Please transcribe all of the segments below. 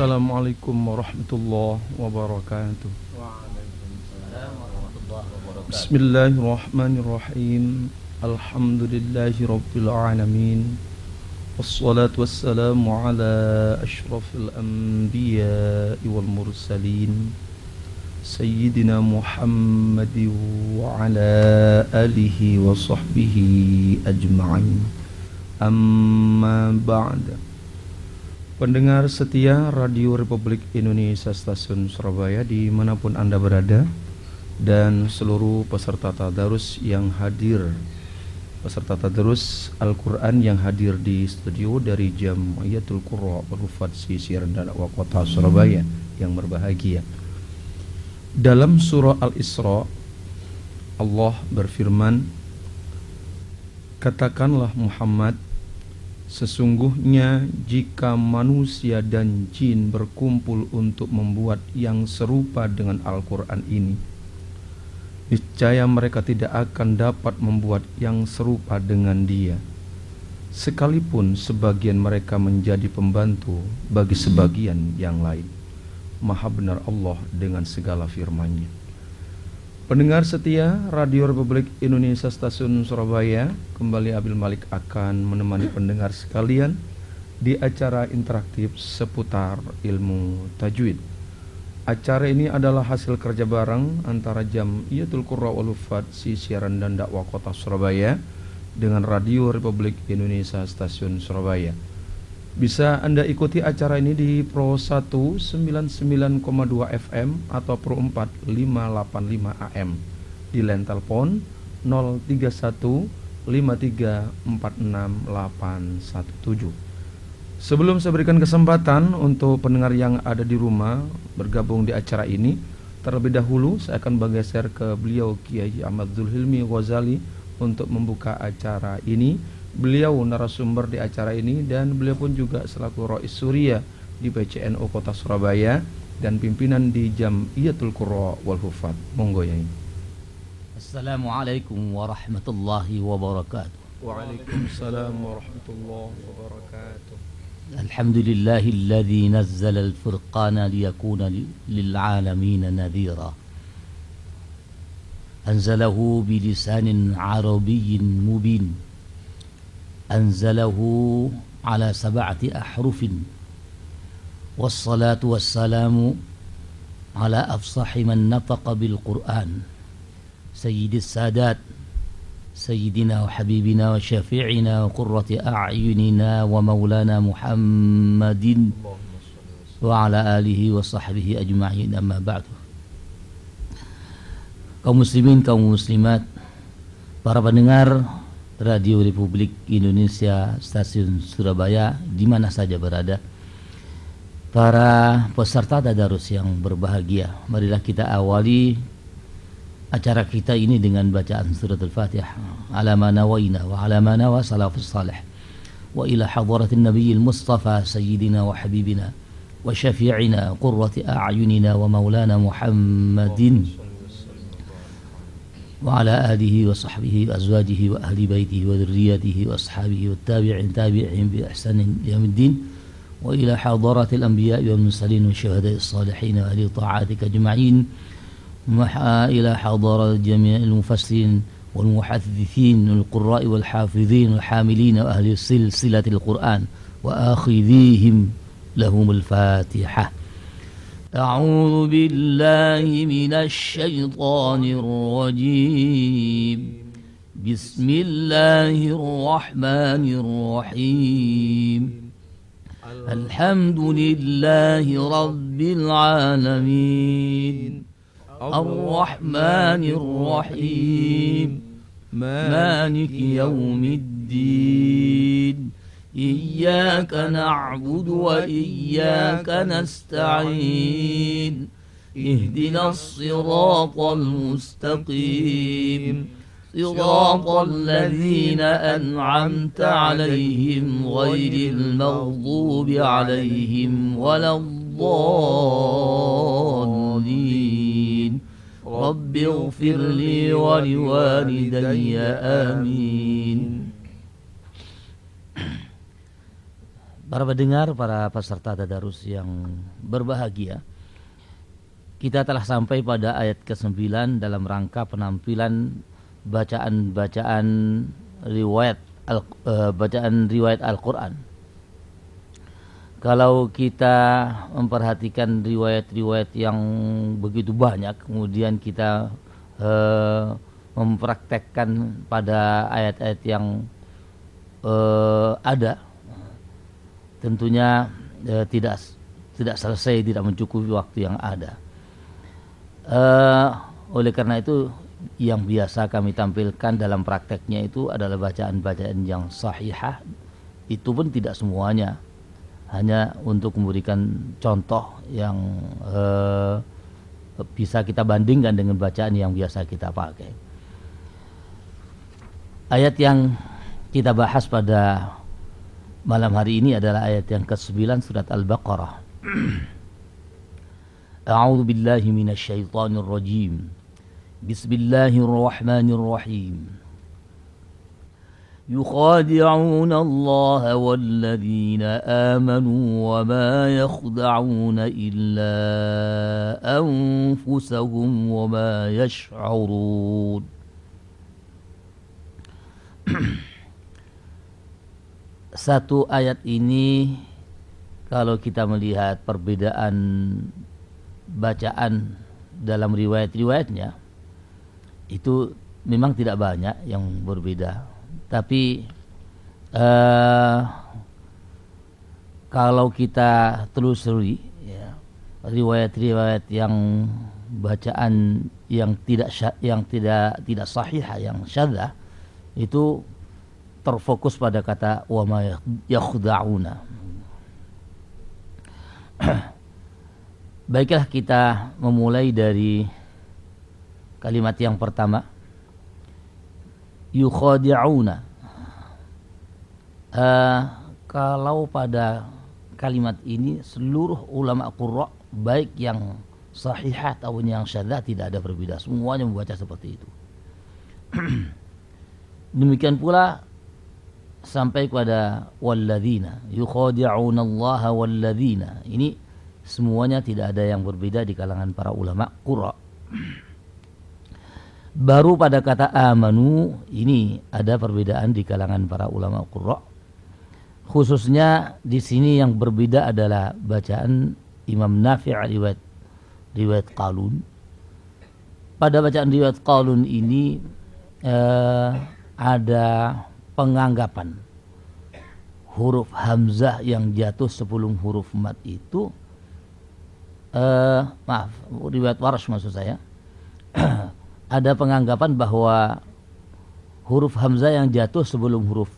Assalamualaikum warahmatullahi wabarakatuh. Waalaikumsalam warahmatullahi wabarakatuh. Bismillahirrahmanirrahim. Alhamdulillahi rabbil alamin. Wassalatu wassalamu ala ashrafil anbiya'i wal mursalin Sayyidina Muhammad wa ala alihi wa sahbihi ajma'in. Amma ba'da. Pendengar setia Radio Republik Indonesia Stasiun Surabaya dimanapun Anda berada, dan seluruh peserta tadarus yang hadir, peserta tadarus Al-Quran yang hadir di studio dari Jamiatul Qurra wal Hufadz Sisiran dan Dakwah Kota Surabaya yang berbahagia. Dalam surah Al-Isra, Allah berfirman, "Katakanlah Muhammad, sesungguhnya jika manusia dan jin berkumpul untuk membuat yang serupa dengan Al-Quran ini, niscaya mereka tidak akan dapat membuat yang serupa dengan dia, sekalipun sebagian mereka menjadi pembantu bagi sebagian yang lain." Maha benar Allah dengan segala firman-Nya. Pendengar setia Radio Republik Indonesia Stasiun Surabaya, kembali Abil Malik akan menemani pendengar sekalian di acara interaktif seputar ilmu tajwid. Acara ini adalah hasil kerja bareng antara Jamiatul Qurra wal Hufadz Sisiran dan Dakwah Kota Surabaya dengan Radio Republik Indonesia Stasiun Surabaya. Bisa Anda ikuti acara ini di Pro 199,2 FM atau Pro 4 585 AM di line telepon 031 5346817. Sebelum saya berikan kesempatan untuk pendengar yang ada di rumah bergabung di acara ini, terlebih dahulu saya akan bergeser ke beliau Kiai Ahmad Zulhilmi Ghazali untuk membuka acara ini. Beliau narasumber di acara ini dan beliau pun juga selaku Rais Surya di PCNU Kota Surabaya dan pimpinan di Jamiatul Qurra wal Hufadz. Monggo Yai. Assalamualaikum warahmatullahi wabarakatuh. Waalaikumsalam warahmatullahi wabarakatuh. Alhamdulillahilladzi nazzala al-furqana liyakuna lil'alamina nadhira. Anzalahu bilisanin arabiyyin mubin. أنزله على 7 أحرف والصلاة والسلام على أفصح من نطق بالقرآن سيد السادات سيدنا وحبيبنا وشفيعنا وقرة أعيننا ومولانا محمد وعلى آله وصحبه أجمعين. أما بعد. Kaum muslimin, kaum muslimat, para pendengar Radio Republik Indonesia Stasiun Surabaya di mana saja berada, para peserta tadarus yang berbahagia, marilah kita awali acara kita ini dengan bacaan surat Al-Fatihah. Ala ma nawaina wa ala ma nawa salafus salih wa ila hadratin nabiyil mustafa sayyidina wa habibina wa syafi'ina qurrati a'yunina wa maulana Muhammadin وعلى آله وصحبه وأزواجه وأهل بيته وذريته وأصحابه والتابعين تابعين بإحسان يوم الدين وإلى حضرات الأنبياء والمرسلين والشهداء الصالحين وأهل طاعاتك أجمعين إلى حضرات جميع المفسرين والمحدثين والقراء والحافظين والحاملين وأهل سلسلة القرآن وآخذيهم لهم الفاتحة. أعوذ بالله من الشيطان الرجيم. بسم الله الرحمن الرحيم. الحمد لله رب العالمين الرحمن الرحيم مالك يوم الدين إياك نعبد وإياك نستعين اهدنا الصراط المستقيم صراط الذين أنعمت عليهم غير المغضوب عليهم ولا الضالين رب اغفر لي ولوالدي آمين. Para pendengar, para peserta tadarus yang berbahagia, kita telah sampai pada ayat ke-9 dalam rangka penampilan bacaan riwayat Al-Quran. Kalau kita memperhatikan riwayat-riwayat yang begitu banyak, kemudian kita mempraktekkan pada ayat-ayat yang ada, tentunya tidak selesai, tidak mencukupi waktu yang ada. Oleh karena itu, yang biasa kami tampilkan dalam prakteknya itu adalah bacaan-bacaan yang sahihah. Itu pun tidak semuanya, hanya untuk memberikan contoh yang bisa kita bandingkan dengan bacaan yang biasa kita pakai. Ayat yang kita bahas pada malam hari ini adalah ayat yang ke-9 surat Al-Baqarah. A'udzu billahi minasy syaithanir rajim. Bismillahirrahmanirrahim. Yukhadi'una Allah walladzina amanu wa ma yakhda'una illa anfusahum wa ma yash'urun. Satu ayat ini, kalau kita melihat perbedaan bacaan dalam riwayat-riwayatnya, itu memang tidak banyak yang berbeda. Tapi kalau kita telusuri ya, riwayat-riwayat yang bacaan yang tidak sahih, yang syadzah, itu terfokus pada kata wa ma yakhda'una. Baiklah, kita memulai dari kalimat yang pertama, yukhadi'una. Kalau pada kalimat ini seluruh ulama qurra, baik yang sahihah ataupun yang syadzah, tidak ada berbeda, semuanya membaca seperti itu. Demikian pula sampai kepada walladzina, yukhadi'una Allah walladzina. Ini semuanya tidak ada yang berbeda di kalangan para ulama qurra. Baru pada kata amanu ini ada perbedaan di kalangan para ulama qurra. Khususnya di sini yang berbeda adalah bacaan Imam Nafi' riwayat Qalun. Pada bacaan riwayat Qalun ini ada penganggapan huruf hamzah yang jatuh sebelum huruf mat itu, riwayat Warsh maksud saya, ada penganggapan bahwa huruf hamzah yang jatuh sebelum huruf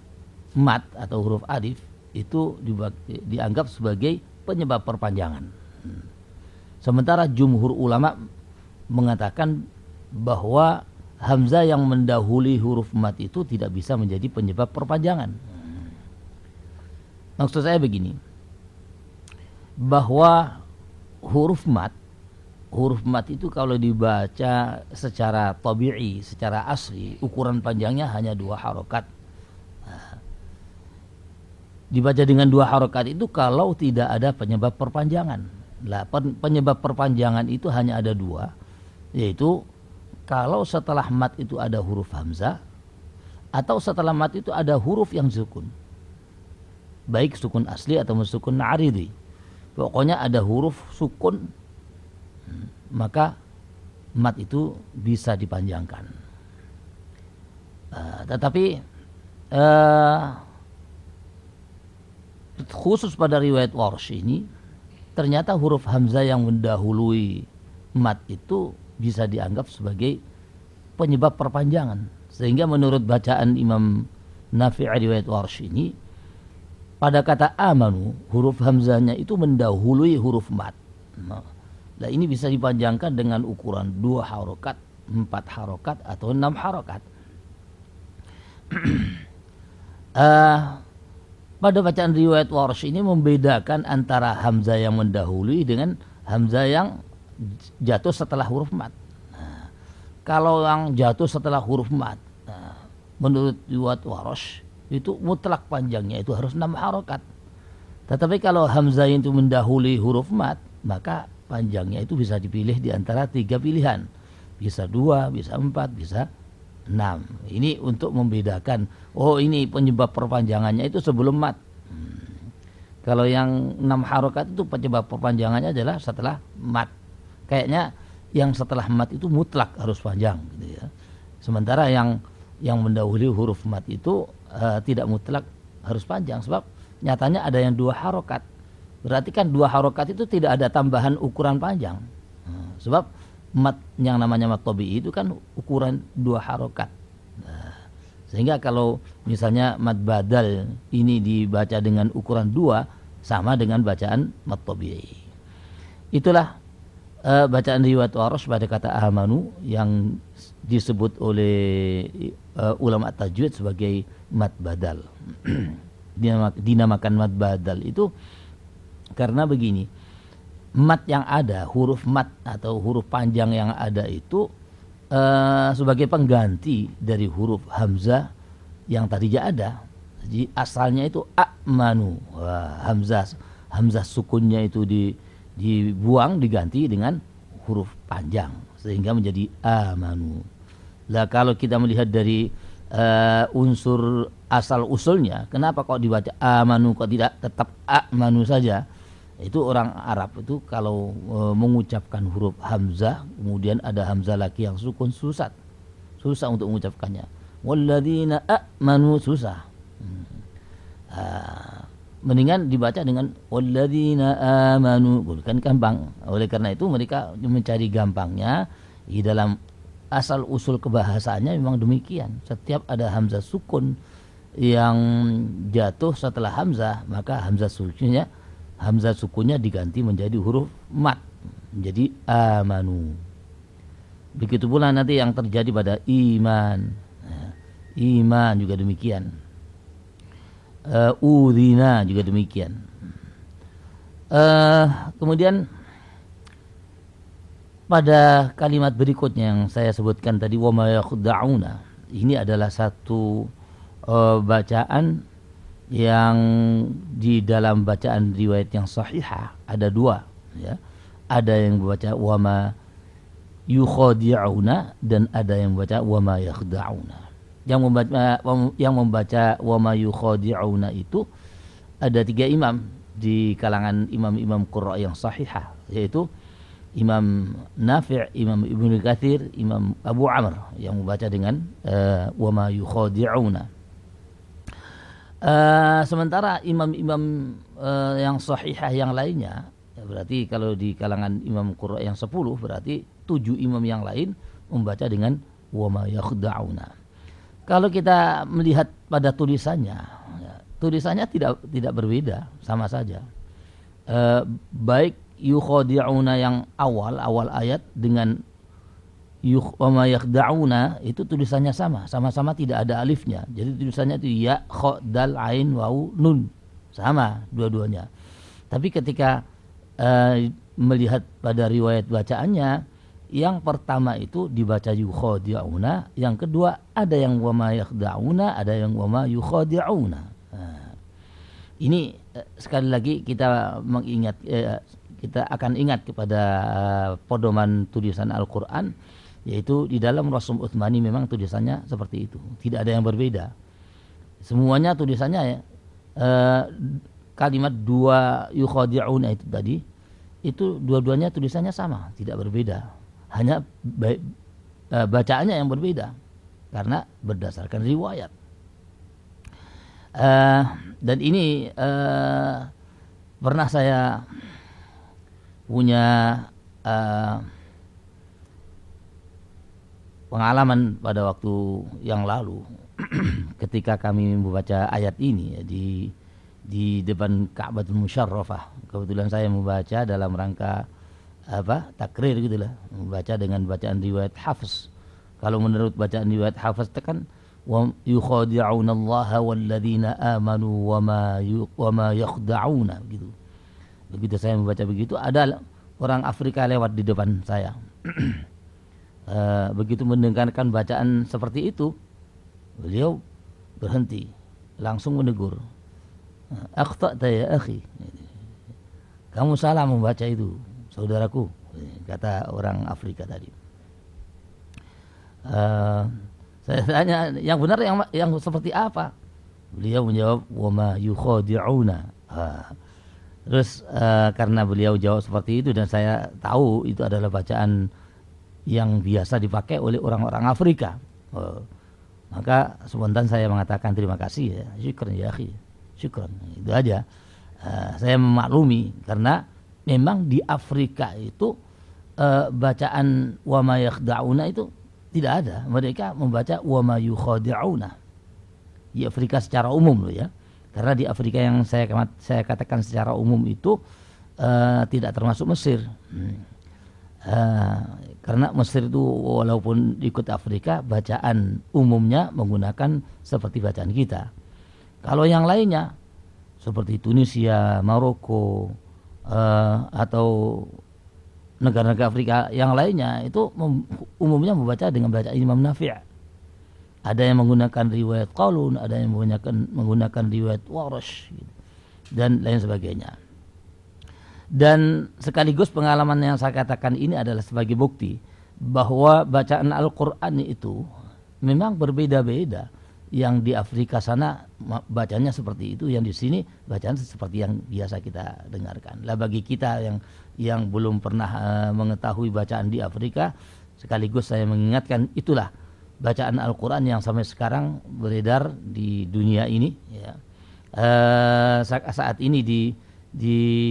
mat atau huruf alif itu dianggap sebagai penyebab perpanjangan. Sementara jumhur ulama mengatakan bahwa hamzah yang mendahului huruf mat itu tidak bisa menjadi penyebab perpanjangan. Maksud saya begini, bahwa huruf mat itu kalau dibaca secara tabi'i, secara asli, ukuran panjangnya hanya 2 harokat. Dibaca dengan 2 harokat itu kalau tidak ada penyebab perpanjangan. Penyebab perpanjangan itu hanya ada 2, yaitu kalau setelah mat itu ada huruf hamzah, atau setelah mat itu ada huruf yang sukun, baik sukun asli atau sukun aridi. Pokoknya ada huruf sukun, maka mat itu bisa dipanjangkan. Tetapi khusus pada riwayat Warsh ini, ternyata huruf hamzah yang mendahului mat itu bisa dianggap sebagai penyebab perpanjangan. Sehingga menurut bacaan Imam Nafi' riwayat Warsh ini, pada kata amanu, huruf hamzahnya itu mendahului huruf mat. Nah, ini bisa dipanjangkan dengan ukuran 2 harokat, 4 harokat, atau 6 harokat. Pada bacaan riwayat Warsh ini membedakan antara hamzah yang mendahului dengan hamzah yang jatuh setelah huruf mat. Kalau yang jatuh setelah huruf mat, menurut riwayat Warsh itu mutlak panjangnya itu harus 6 harokat. Tetapi kalau hamzah itu mendahului huruf mat, maka panjangnya itu bisa dipilih di antara 3 pilihan. Bisa 2, bisa 4, bisa 6. Ini untuk membedakan, oh ini penyebab perpanjangannya itu sebelum mat. Kalau yang 6 harokat itu penyebab perpanjangannya adalah setelah mat. Kayaknya yang setelah mat itu mutlak harus panjang gitu ya. Sementara yang mendahului huruf mat itu tidak mutlak harus panjang, sebab nyatanya ada yang 2 harokat. Berarti kan 2 harokat itu tidak ada tambahan ukuran panjang. Sebab mat yang namanya mat tabi'i itu kan ukuran 2 harokat. Sehingga kalau misalnya mat badal ini dibaca dengan ukuran 2, sama dengan bacaan mat tabi'i. Itulah bacaan riwayat Warsh pada kata amanu yang disebut oleh ulama tajwid sebagai mat badal. Dinamakan mat badal itu karena begini, mat yang ada, huruf mat atau huruf panjang yang ada itu sebagai pengganti dari huruf hamzah yang tadinya ada. Jadi asalnya itu amanu. Hamzah sukunnya itu dibuang, diganti dengan huruf panjang sehingga menjadi amanu. Lah kalau kita melihat dari unsur asal usulnya, kenapa kok dibaca amanu kok tidak tetap amanu saja? Itu orang Arab itu kalau mengucapkan huruf hamzah kemudian ada hamzah lagi yang sukun susah untuk mengucapkannya. Walladzina amanu susah. Mendingan dibaca dengan walladzina amanu, kan gampang. Oleh karena itu mereka mencari gampangnya. Di dalam asal usul kebahasaannya memang demikian. Setiap ada hamzah sukun yang jatuh setelah hamzah, maka hamzah sukunnya diganti menjadi huruf mat, menjadi amanu. Begitu pula nanti yang terjadi pada iman. Iman juga demikian. Udhina juga demikian. Kemudian pada kalimat berikutnya yang saya sebutkan tadi, wa ma yakhda'una, ini adalah satu bacaan yang di dalam bacaan riwayat yang sahihah ada 2 ya. Ada yang membaca wa ma yukhadi'una dan ada yang membaca wa ma yakhda'una. Yang membaca wa ma yukhadi'una itu ada 3 imam di kalangan imam-imam qurra yang sahihah, yaitu Imam Nafi', Imam Ibnu Katsir, Imam Abu Amr yang membaca dengan wa ma yukhadi'una. Sementara imam-imam yang sahihah yang lainnya, ya berarti kalau di kalangan imam qurra yang 10, berarti 7 imam yang lain membaca dengan wa ma yakhda'una. Kalau kita melihat pada tulisannya, ya, tulisannya tidak berbeda, sama saja. Baik yukhadi'una yang awal ayat dengan wa ma yakhda'una itu tulisannya sama-sama tidak ada alifnya. Jadi tulisannya itu ya, kha, dal, ain, waw, nun. Sama dua-duanya. Tapi ketika melihat pada riwayat bacaannya, yang pertama itu dibaca yukhadi'una, yang kedua ada yang wa ma yakhda'una, ada yang wa ma yukhadi'una. Ini sekali lagi kita mengingat, kita akan ingat kepada pedoman tulisan Al-Quran, yaitu di dalam Rasm Utsmani memang tulisannya seperti itu, tidak ada yang berbeda. Semuanya tulisannya kalimat 2 yukhadi'una itu tadi, itu dua-duanya tulisannya sama, tidak berbeda. Hanya bacaannya yang berbeda karena berdasarkan riwayat. Dan ini pernah saya punya pengalaman pada waktu yang lalu ketika kami membaca ayat ini di depan Ka'batul Musyarrafah. Kebetulan saya membaca dalam rangka takrir gitulah, membaca dengan bacaan riwayat Hafs. Kalau menurut bacaan riwayat Hafs itu kan wa yukhadi'una Allah walladzina amanu wa ma yakhda'una gitu. Begitu saya membaca begitu, ada orang Afrika lewat di depan saya. Begitu mendengarkan bacaan seperti itu, beliau berhenti, langsung menegur. Akhta'ta ya akhi. Kamu salah membaca itu, saudaraku, kata orang Afrika tadi. Saya tanya, yang benar yang seperti apa? Beliau menjawab, wa ma yukhadi'una. Terus karena beliau jawab seperti itu dan saya tahu itu adalah bacaan yang biasa dipakai oleh orang-orang Afrika, maka spontan saya mengatakan terima kasih ya, syukran ya akhi, syukran. Itu aja. Saya memaklumi karena memang di Afrika itu bacaan wa ma yakhda'una itu tidak ada. Mereka membaca wa ma yukhadi'una. Di Afrika secara umum loh ya. Karena di Afrika yang saya katakan secara umum itu tidak termasuk Mesir. Karena Mesir itu walaupun ikut Afrika, bacaan umumnya menggunakan seperti bacaan kita. Kalau yang lainnya seperti Tunisia, Maroko, atau negara-negara Afrika yang lainnya itu umumnya membaca dengan bacaan Imam Nafi'. Ada yang menggunakan riwayat Qalun, ada yang menggunakan riwayat Warash, gitu, dan lain sebagainya. Dan sekaligus pengalaman yang saya katakan ini adalah sebagai bukti bahwa bacaan Al-Quran itu memang berbeda-beda. Yang di Afrika sana bacanya seperti itu, yang di sini bacaan seperti yang biasa kita dengarkan. Lah bagi kita yang belum pernah mengetahui bacaan di Afrika, sekaligus saya mengingatkan itulah bacaan Al-Quran yang sampai sekarang beredar di dunia ini ya. Saat ini di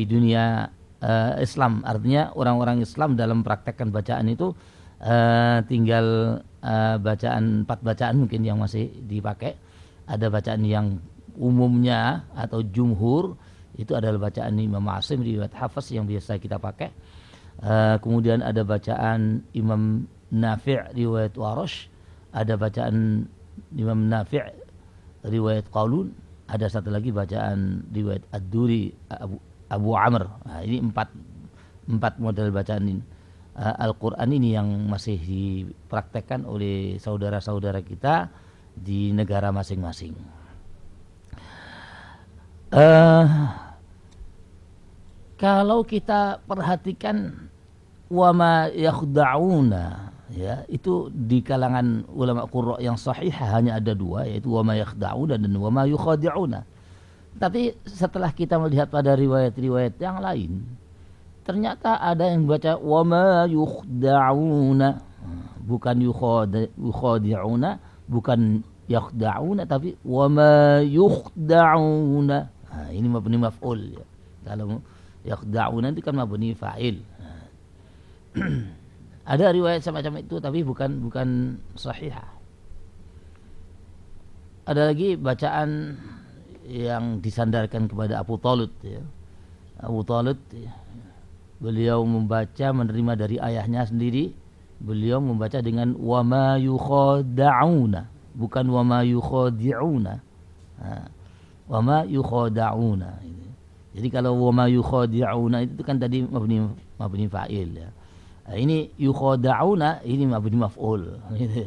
dunia Islam, artinya orang-orang Islam dalam praktekkan bacaan itu tinggal bacaan 4 bacaan mungkin yang masih dipakai. Ada bacaan yang umumnya atau jumhur, itu adalah bacaan Imam Asim riwayat Hafs yang biasa kita pakai. Kemudian ada bacaan Imam Nafi' riwayat Warash, ada bacaan Imam Nafi' riwayat Qalun, ada satu lagi bacaan riwayat Ad-Duri Abu Amr. Nah, ini empat model bacaan ini. Al-Quran ini yang masih dipraktekkan oleh saudara-saudara kita di negara masing-masing. Kalau kita perhatikan wama yakhda'una ya, itu di kalangan ulama qurra yang sahih hanya ada 2, yaitu wama yakhda'una dan wama yukhadi'una. Tapi setelah kita melihat pada riwayat-riwayat yang lain, ternyata ada yang baca wama yukhda'una, bukan yukhadi'una, bukan yakhda'una, tapi wama yukhda'una. Nah, ini mabni maf'ul ya. Kalau yakhda'una itu kan mabni fa'il. Ada riwayat semacam itu tapi bukan sahihah. Ada lagi bacaan yang disandarkan kepada Abu Thalib ya. Abu Thalib ya, beliau membaca menerima dari ayahnya sendiri, beliau membaca dengan wama yukhada'una, bukan wama yukhadi'una. Wama yukhada'una. Jadi kalau wama yukhadi'una itu kan tadi mabni fa'il ya. Nah, ini yukhada'una ini mabni maf'ul gitu.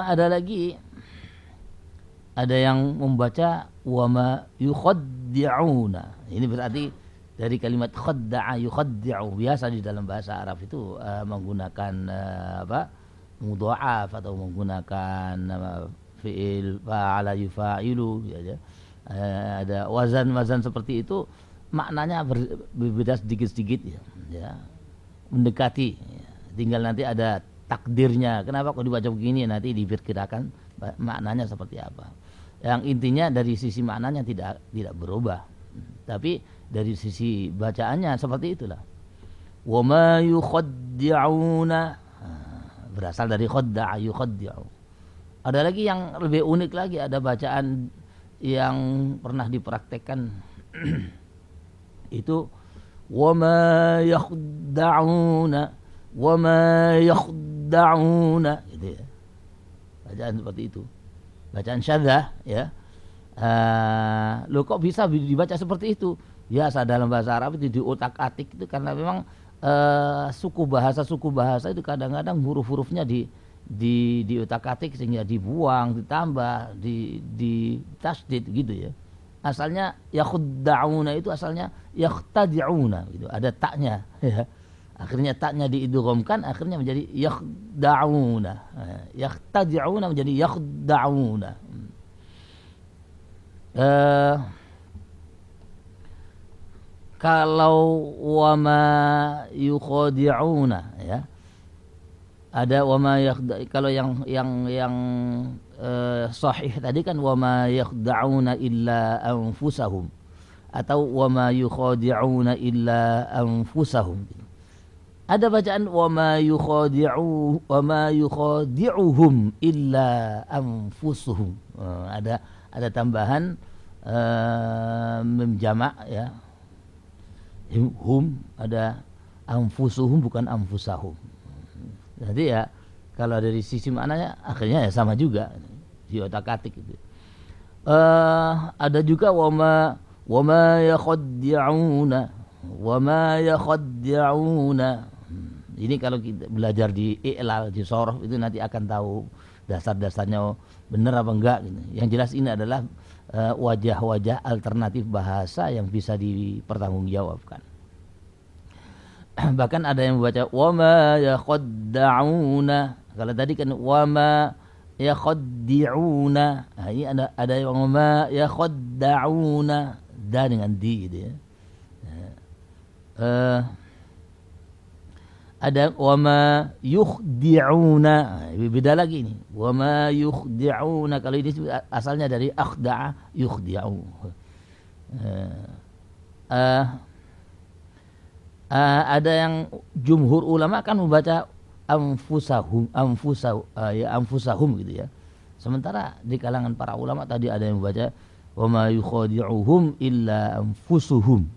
Ada lagi, ada yang membaca wama yukhaddi'una. Ini berarti dari kalimat khadda'a yukhaddi'u. Biasa di dalam bahasa Arab itu menggunakan mudha'af atau menggunakan fi'il fa'ala yufa'ilu ya. Ada wazan seperti itu, maknanya berbeda sedikit-sedikit ya. Mendekati ya. Tinggal nanti ada takdirnya. Kenapa kok dibaca begini, nanti diperkirakan maknanya seperti apa. Yang intinya dari sisi maknanya tidak berubah, tapi dari sisi bacaannya seperti itulah. Wa ma yukhaddi'una, berasal dari khadda'a yukhaddi'u. Ada lagi yang lebih unik lagi, ada bacaan yang pernah dipraktekkan itu wa ma yakhda'una wa ma yakhda'una gitu ya. Bacaan seperti itu. Bacaan syadzah ya. Loh kok bisa dibaca seperti itu? Biasa dalam bahasa Arab itu diutak-atik itu karena memang suku bahasa itu kadang-kadang huruf-hurufnya diutak-atik sehingga dibuang, ditambah, di tasdid gitu ya. Asalnya yakhudda'una itu asalnya yakhtadi'una gitu, ada taknya ya. Akhirnya taknya diidghamkan, akhirnya menjadi yakhda'una. Yakhtadi'una menjadi yakhda'una. Kalau wama yukhadi'una ya. Ada wama kalau yang sahih tadi kan wama yakhda'una illa anfusahum atau wama yukhadi'una illa anfusahum. Ada bacaan wama yukhadi'uhum illa anfusuhum. Ada tambahan menjamak ya. Hum ada anfusuhum bukan anfusahum. Jadi ya kalau dari sisi maknanya akhirnya ya sama juga di otak-atik itu. Ada juga wama yakhaddi'una Ini kalau kita belajar di i'lal, di shoroh itu nanti akan tahu dasar-dasarnya benar apa enggak gitu. Yang jelas ini adalah wajah-wajah alternatif bahasa yang bisa dipertanggungjawabkan. Bahkan ada yang membaca wama yakhadda'una. Kalau tadi kan wama yakhaddi'una. Nah, ini ada yang wama yakhadda'una da dengan di gitu ya. Ada wama yukhdi'una. Beda lagi ini. Wama yukhdi'una. Kalau ini asalnya dari akhda'a yukhdi'u. Ada yang jumhur ulama kan membaca anfusahum gitu ya. Sementara di kalangan para ulama tadi ada yang membaca wama yukhadi'uhum illa anfusuhum.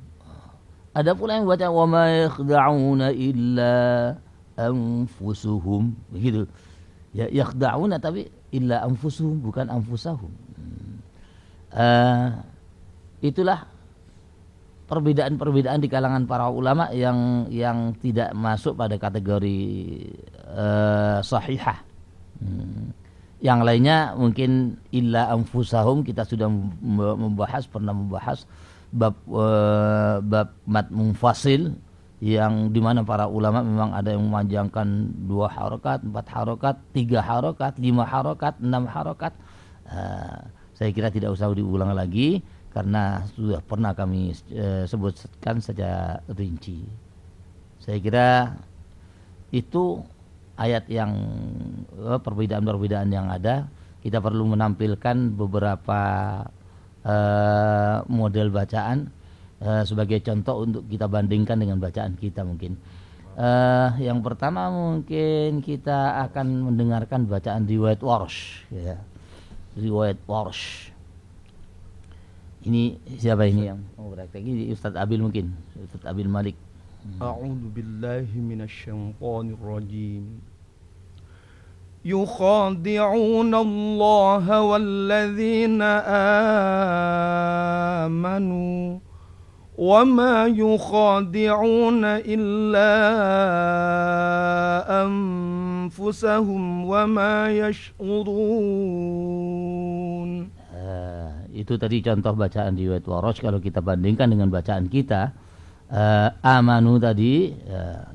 Ada pula yang membaca wama yakhda'una illa anfusuhum begitu. Ya yakhda'una tapi illa anfusuhum bukan anfusahum. Itulah perbedaan-perbedaan di kalangan para ulama yang tidak masuk pada kategori sahihah. Yang lainnya mungkin illa anfusahum kita sudah pernah membahas bab mat munfasil yang dimana para ulama memang ada yang memanjangkan 2 harokat, 4 harokat, 3 harokat, 5 harokat, 6 harokat. Saya kira tidak usah diulang lagi karena sudah pernah kami sebutkan secara rinci. Saya kira itu ayat yang perbedaan-perbedaan yang ada. Kita perlu menampilkan beberapa model bacaan sebagai contoh untuk kita bandingkan dengan bacaan kita mungkin. Yang pertama mungkin kita akan mendengarkan bacaan riwayat Warsh ya. Riwayat Warsh. Ini siapa ini yang mau praktek? Ini Ustaz Abil mungkin, Ustaz Abil Malik. A'udzu billahi minasyaitonir rajim. يخادعون الله والذين آمنوا وما يخادعون إلا أنفسهم وما يشعرون. Itu tadi contoh bacaan riwayat Warsh. Kalau kita bandingkan dengan bacaan kita, amanu tadi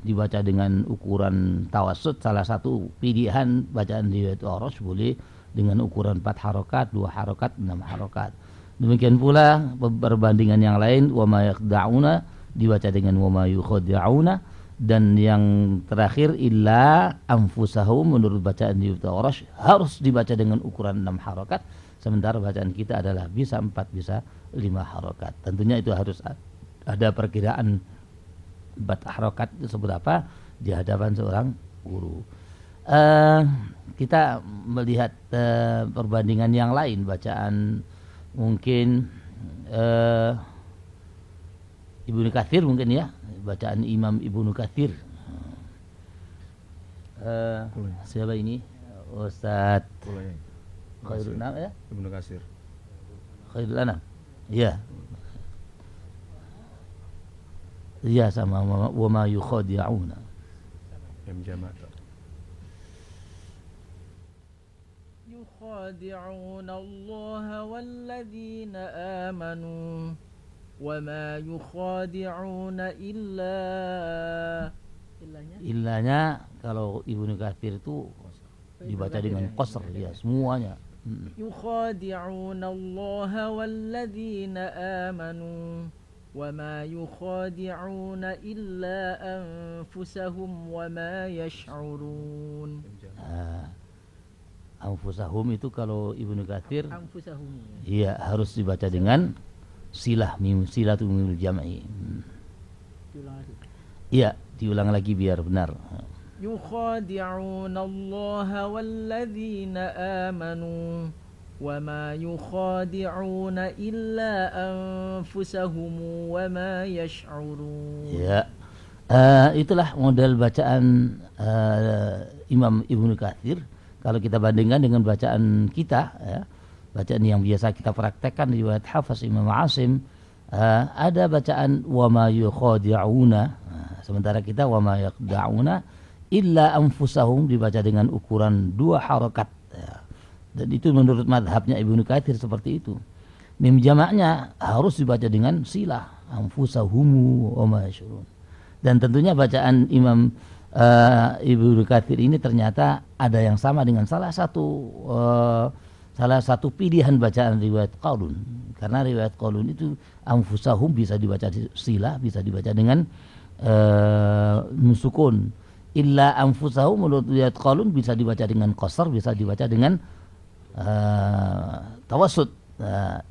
dibaca dengan ukuran tawassut, salah satu pilihan bacaan riwayat Warsh boleh dengan ukuran 4 harokat, 2 harokat, 6 harokat. Demikian pula perbandingan yang lain wama yakhda'una dibaca dengan wama yukhadi'una, dan yang terakhir illa anfusahum menurut bacaan riwayat Warsh harus dibaca dengan ukuran 6 harokat, sementara bacaan kita adalah bisa 4, bisa 5 harokat. Tentunya itu harus ada perkiraan harokat itu seberapa di hadapan seorang guru. Kita melihat perbandingan yang lain bacaan mungkin Ibnu Katsir mungkin ya, bacaan Imam Ibnu Katsir. Siapa ini? Ustaz Khairul Anam ya? Ibnu Katsir. Khairul Anam. Iya. Iya sama wama yukhadi'una. Yang jamak. يخادعون الله والذين آمنوا وما يخادعون illanya kalau Ibnu Katsir itu dibaca dengan qasr ya semuanya. يخادعون الله والذين آمنوا وما يخادعون إلا أنفسهم وما يشعرون. Anfusahum itu kalau Ibnu Katsir أنفسهم iya harus dibaca dengan silah mim silatu mimul jam'i. Iya, diulang lagi biar benar. يخادعون الله والذين آمنوا وما يخادعون إلا أنفسهم وما يشعرون. Ya, itulah model bacaan Imam Ibnu Katsir. Kalau kita bandingkan dengan bacaan kita, ya, bacaan yang biasa kita praktekkan di riwayat Hafs Imam Asim, ada bacaan wa ma yukhadi'una, sementara kita wa ma yakhda'una illa anfusahum dibaca dengan ukuran 2 harakat, ya. Dan itu menurut madhabnya Ibnu Katsir seperti itu. Mim jamaknya harus dibaca dengan silah anfusahumu wa ma yashurun. Dan tentunya bacaan Imam Ibnu Katsir ini ternyata ada yang sama dengan salah satu pilihan bacaan riwayat Qalun. Karena riwayat Qalun itu anfusahum bisa dibaca silah, bisa dibaca dengan nusukun. Illa anfusahum menurut riwayat Qalun bisa dibaca dengan qasar, bisa dibaca dengan tawassut.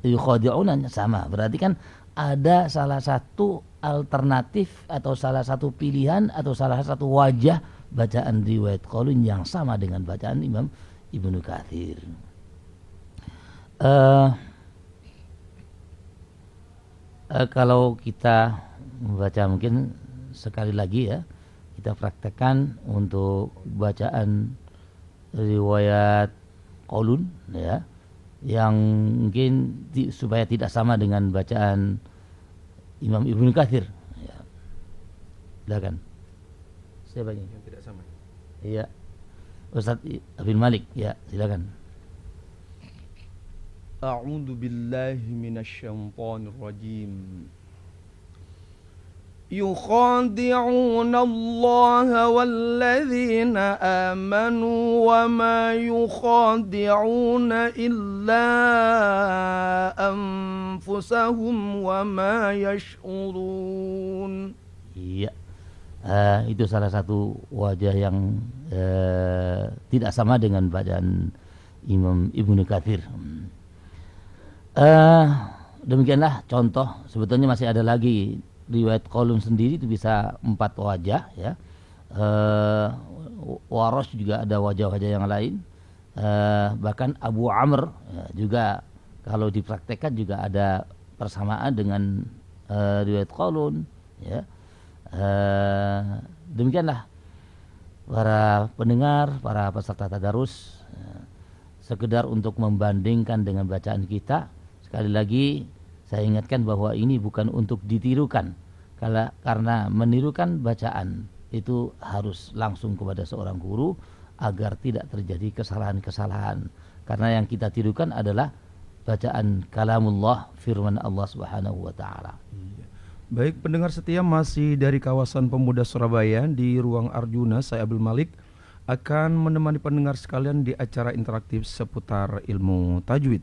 Yukhadi'una sama. Berarti kan ada salah satu alternatif atau salah satu pilihan atau salah satu wajah bacaan riwayat Qalun yang sama dengan bacaan Imam Ibnu Katsir. Kalau kita membaca mungkin sekali lagi ya kita praktekkan untuk bacaan riwayat Qalun ya yang mungkin supaya tidak sama dengan bacaan Imam Ibnu Katsir. Ya. Silakan. Siapa ini? Yang tidak sama. Iya. Ustaz Abdul Malik, ya, silakan. A'udzu billahi minasyaitonir rajim. يخادعون الله والذين آمنوا وما يخادعون إلا أنفسهم وما يشعرون. Iya, itu salah satu wajah yang tidak sama dengan bacaan Imam Ibnu Katsir. Demikianlah contoh. Sebetulnya masih ada lagi. Riwayat Qalun sendiri itu bisa 4 wajah ya. Waras juga ada wajah-wajah yang lain. Bahkan Abu Amr ya, juga kalau dipraktekkan juga ada persamaan dengan riwayat Qalun ya. Demikianlah para pendengar, para peserta tadarus, sekedar untuk membandingkan dengan bacaan kita. Sekali lagi saya ingatkan bahwa ini bukan untuk ditirukan, karena menirukan bacaan itu harus langsung kepada seorang guru agar tidak terjadi kesalahan-kesalahan. Karena yang kita tirukan adalah bacaan kalamullah, firman Allah Subhanahu wa taala. Baik pendengar setia, masih dari kawasan Pemuda Surabaya di Ruang Arjuna, saya Abdul Malik akan menemani pendengar sekalian di acara interaktif seputar ilmu tajwid.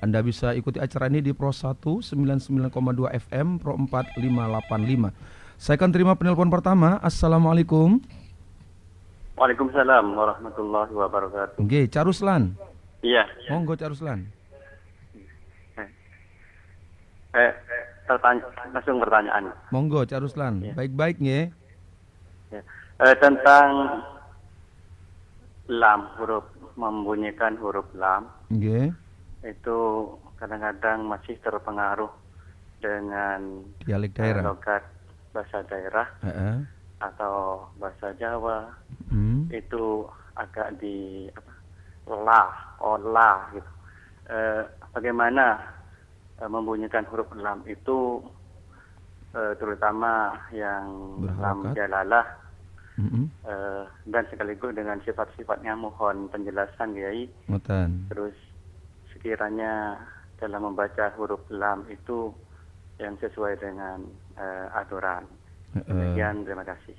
Anda bisa ikuti acara ini di Pro 1 99,2 FM, Pro 4 585. Saya akan terima penelpon pertama. Assalamualaikum. Waalaikumsalam warahmatullahi wabarakatuh. Oke, Caruslan. Iya. Monggo Caruslan. Langsung pertanyaan. Monggo Caruslan. Ya. Baik-baik nggih. Ya. Tentang lam, huruf membunyikan huruf lam. Nggih. Itu kadang-kadang masih terpengaruh dengan Dialek daerah. logat bahasa daerah atau bahasa Jawa. Itu agak lah gitu. Bagaimana membunyikan huruf lam itu terutama yang lam jalalah Dan sekaligus dengan sifat-sifatnya mohon penjelasan Kiai. Terus sekiranya dalam membaca huruf lam itu yang sesuai dengan aturan. Demikian, terima kasih.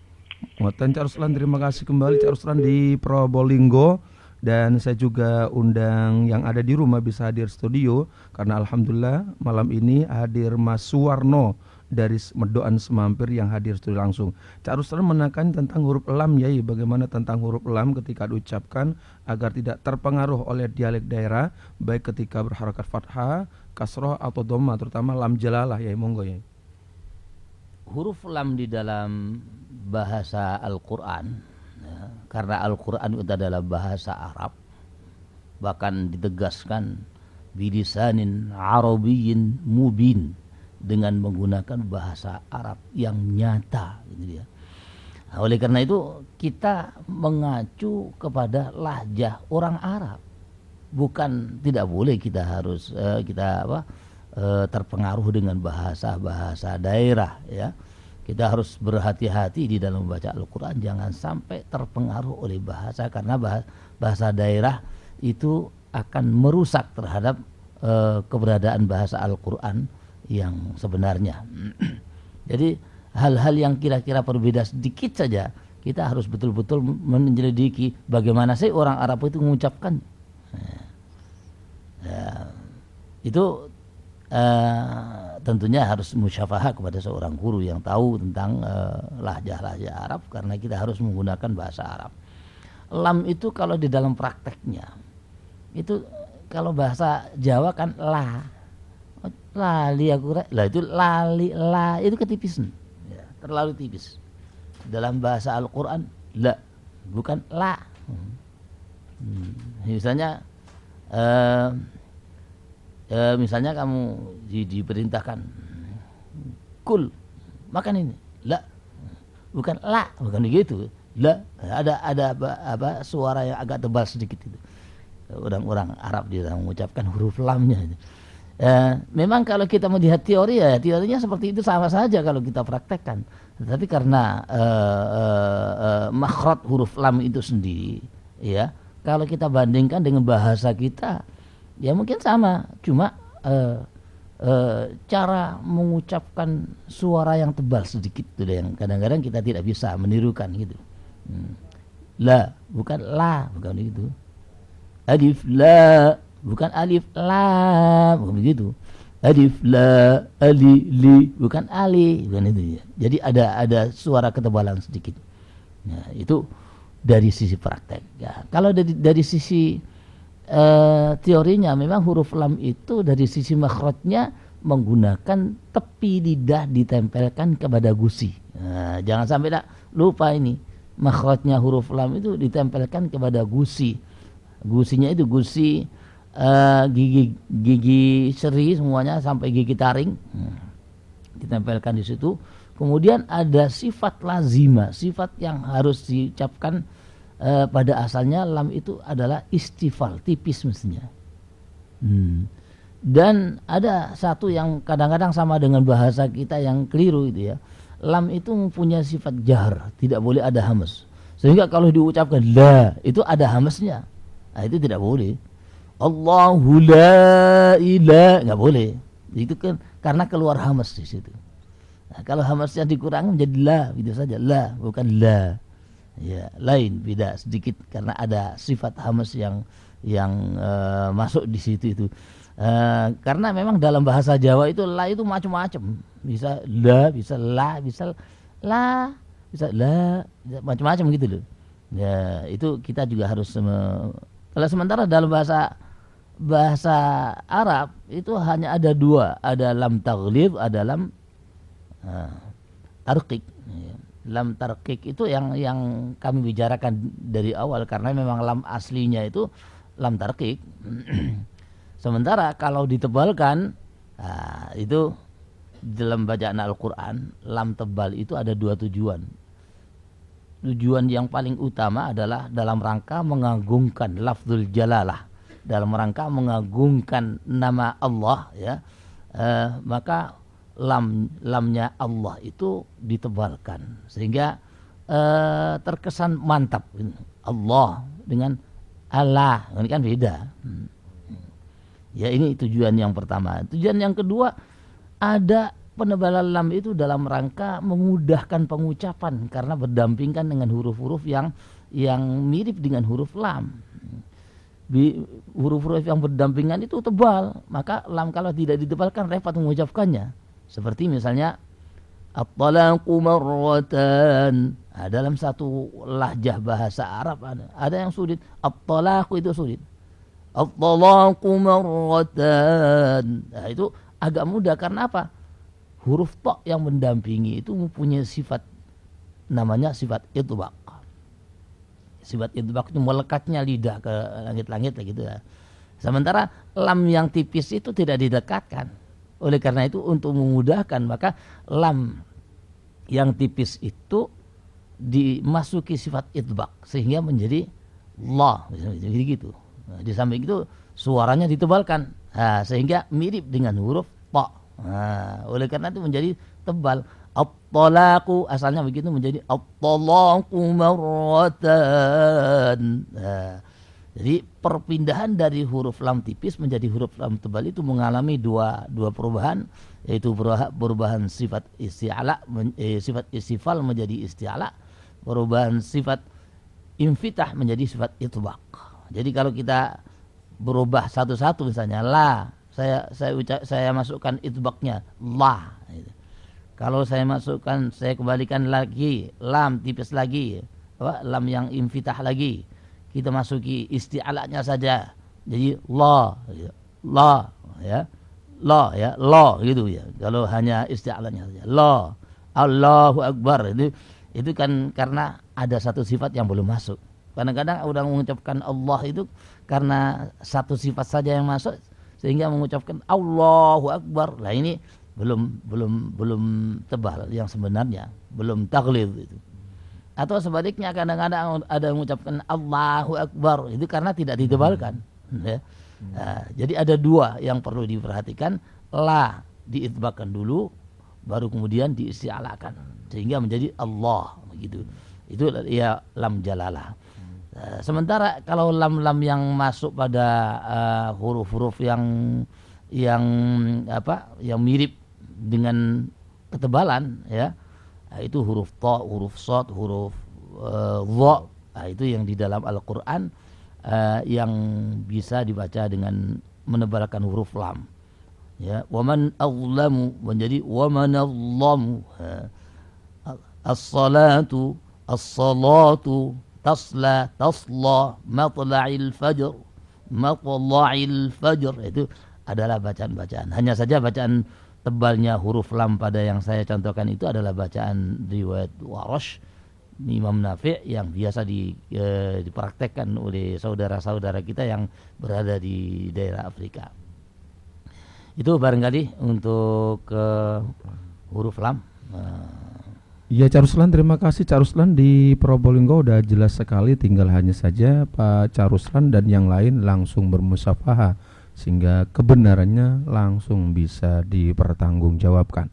Cak Ruslan, terima kasih kembali Cak Ruslan di Probolinggo. Dan saya juga undang yang ada di rumah bisa hadir studio, karena alhamdulillah malam ini hadir Mas Suwarno dari Medoan Semampir yang hadir studio langsung. Cak Ruslan menekan tentang huruf lam, Yai, bagaimana tentang huruf lam ketika diucapkan agar tidak terpengaruh oleh dialek daerah, baik ketika berharakat fathah, kasroh atau dhamma, terutama lam jalalah, Yai, monggo Yai. Huruf lam di dalam bahasa Al-Quran, ya, karena Al-Quran itu adalah bahasa Arab, bahkan ditegaskan bilisanin arabiyyin mubin, dengan menggunakan bahasa Arab yang nyata, gitu ya. Nah, oleh karena itu kita mengacu kepada lahjah orang Arab, bukan, tidak boleh kita harus terpengaruh dengan bahasa-bahasa daerah, ya. Kita harus berhati-hati di dalam membaca Al-Quran, jangan sampai terpengaruh oleh bahasa, karena bahasa daerah itu akan merusak terhadap keberadaan bahasa Al-Quran yang sebenarnya. Jadi hal-hal yang kira-kira berbeda sedikit saja, kita harus betul-betul menyelidiki bagaimana sih orang Arab itu mengucapkan. Itu tentunya harus musyafahah kepada seorang guru yang tahu tentang lahjah-lahjah Arab, karena kita harus menggunakan bahasa Arab. Lam itu kalau di dalam prakteknya itu, kalau bahasa Jawa kan lali aku lah, itu lali, la itu ketipisan, ya, terlalu tipis. Dalam bahasa Al-Quran la, bukan la. Misalnya kamu diperintahkan kul, makan ini, la, bukan la, bukan begitu, la. Ada suara yang agak tebal sedikit itu. Orang-orang Arab dia mengucapkan huruf lamnya. Memang kalau kita melihat teori, ya teorinya seperti itu sama saja kalau kita praktekkan. Tetapi karena makhraj huruf lam itu sendiri, ya, kalau kita bandingkan dengan bahasa kita, ya mungkin sama, cuma cara mengucapkan suara yang tebal sedikit itu yang kadang-kadang kita tidak bisa menirukan gitu. La, bukan la, bukan begitu. Alif la, bukan alif la, bukan begitu. Alif la, ali li, bukan ali, bukan itu ya. Jadi ada suara ketebalan sedikit. Nah, itu dari sisi praktek. Ya, kalau dari sisi teorinya, memang huruf lam itu dari sisi makhrajnya menggunakan tepi lidah ditempelkan kepada gusi. Nah, jangan sampai lupa ini, makhrajnya huruf lam itu ditempelkan kepada gusi. Gusinya itu gusi gigi seri semuanya sampai gigi taring, ditempelkan di situ. Kemudian ada sifat lazimah, sifat yang harus diucapkan. Pada asalnya lam itu adalah istifal, tipis mestinya. Dan ada satu yang kadang-kadang sama dengan bahasa kita yang keliru itu, ya. Lam itu mempunyai sifat jahr, tidak boleh ada hamas. Sehingga kalau diucapkan la, itu ada hamasnya. Nah, itu tidak boleh. Allahu la ilaha, nggak boleh. Itu kan karena keluar hamas di situ. Nah, kalau hamasnya dikurangi menjadi la, gitu saja. La, bukan la. Ya, lain, beda sedikit karena ada sifat hamas yang masuk di situ itu. Karena memang dalam bahasa Jawa itu la itu macam-macam. Bisa la, bisa la, bisa la, bisa la, macam-macam gitu loh. Ya, itu kita juga harus kalau sementara dalam bahasa Arab itu hanya ada dua, ada lam taghlib, ada lam tarqiq. Lam tarqiq itu yang kami bicarakan dari awal, karena memang lam aslinya itu lam tarqiq. Sementara kalau ditebalkan, itu dalam bacaan Al-Quran, lam tebal itu ada dua tujuan. Tujuan yang paling utama adalah dalam rangka mengagungkan lafzul jalalah, dalam rangka mengagungkan nama Allah, ya. Maka lamnya Allah itu ditebalkan, sehingga terkesan mantap. Allah dengan Allah, ini kan beda. Ya, ini tujuan yang pertama. Tujuan yang kedua, ada penebalan lam itu dalam rangka memudahkan pengucapan karena berdampingan dengan huruf-huruf yang mirip dengan huruf lam. Huruf-huruf yang berdampingan itu tebal, maka lam kalau tidak ditebalkan repot mengucapkannya. Seperti misalnya at-talaqu marratan. Dalam satu lahjah bahasa Arab ada yang sulit. At-talaqu itu sulit. At-talaqu marratan. Nah, itu agak mudah karena apa? Huruf ta yang mendampingi itu mempunyai sifat namanya sifat idbaq. Sifat idbaq itu melekatnya lidah ke langit-langit gitu ya. Sementara lam yang tipis itu tidak didekatkan. Oleh karena itu untuk memudahkan maka lam yang tipis itu dimasuki sifat idbaq sehingga menjadi la gitu. Nah, di samping itu suaranya ditebalkan sehingga mirip dengan huruf ta. Nah, oleh karena itu menjadi tebal. At-talaqu asalnya begitu menjadi at-talaqu marratan. Nah, jadi perpindahan dari huruf lam tipis menjadi huruf lam tebal itu mengalami dua perubahan, yaitu perubahan sifat isti'ala, sifat istifal menjadi isti'ala, perubahan sifat infitah menjadi sifat itbaq. Jadi kalau kita berubah satu-satu misalnya la, saya masukkan itbaqnya la. Kalau saya kembalikan lagi lam tipis lagi, lam yang infitah lagi, kita masuki isti'alanya saja. Jadi la ya, la gitu ya. Kalau hanya isti'alanya saja. La, Allahu Akbar itu kan karena ada satu sifat yang belum masuk. Kadang-kadang orang mengucapkan Allah itu karena satu sifat saja yang masuk sehingga mengucapkan Allahu Akbar. Lah ini belum tebal yang sebenarnya, belum taglid itu. Atau sebaliknya kadang-kadang ada yang mengucapkan Allahu Akbar itu karena tidak ditebalkan. Ya. Nah, jadi ada dua yang perlu diperhatikan. La diitbaqkan dulu, baru kemudian diisti'alakan sehingga menjadi Allah begitu. Itu ya lam jalalah. Sementara kalau lam-lam yang masuk pada huruf-huruf yang mirip dengan ketebalan ya, itu huruf ta, huruf shad, huruf dha. Itu yang di dalam Al-Qur'an yang bisa dibaca dengan menebalkan huruf lam. Ya, waman azlamu menjadi waman azlamu. As-salatu, as-salatu, tasla, tasla, matla'il fajr, matla'il fajr. Itu adalah bacaan-bacaan. Hanya saja bacaan tebalnya huruf lam pada yang saya contohkan itu adalah bacaan riwayat Warash, Imam Nafi' yang biasa dipraktekkan oleh saudara-saudara kita yang berada di daerah Afrika. Itu barangkali untuk huruf lam. Ya, Cak Ruslan, terima kasih Cak Ruslan di Probolinggo udah jelas sekali. Tinggal hanya saja Pak Cak Ruslan dan yang lain langsung bermusafahah sehingga kebenarannya langsung bisa dipertanggungjawabkan.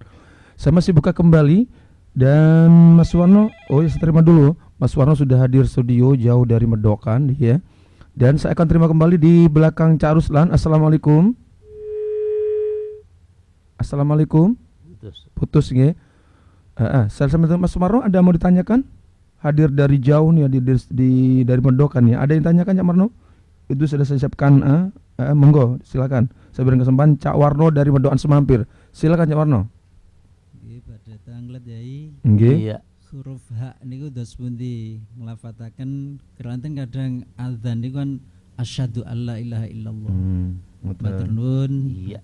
Saya masih buka kembali dan Mas Warno, saya terima dulu. Mas Warno sudah hadir studio jauh dari Medokan ya. Dan saya akan terima kembali di belakang Cak Ruslan. Assalamualaikum. Assalamualaikum. Putus ya. Saya sama Mas Marno ada mau ditanyakan? Hadir dari jauh nih dari Medokan ya. Ada yang tanyakan Cak Marno? Itu sudah saya siapkan. Monggo silakan. Saya berikan kesempatan Cak Warno dari Medokan Semampir. Silakan Cak Warno. Nggih, badhe tanglet yai. Nggih. Huruf H niku dos pundi nglafataken keranten kadang azan niku kan asyhadu alla ilaha illallah. Matur nuwun. Iya.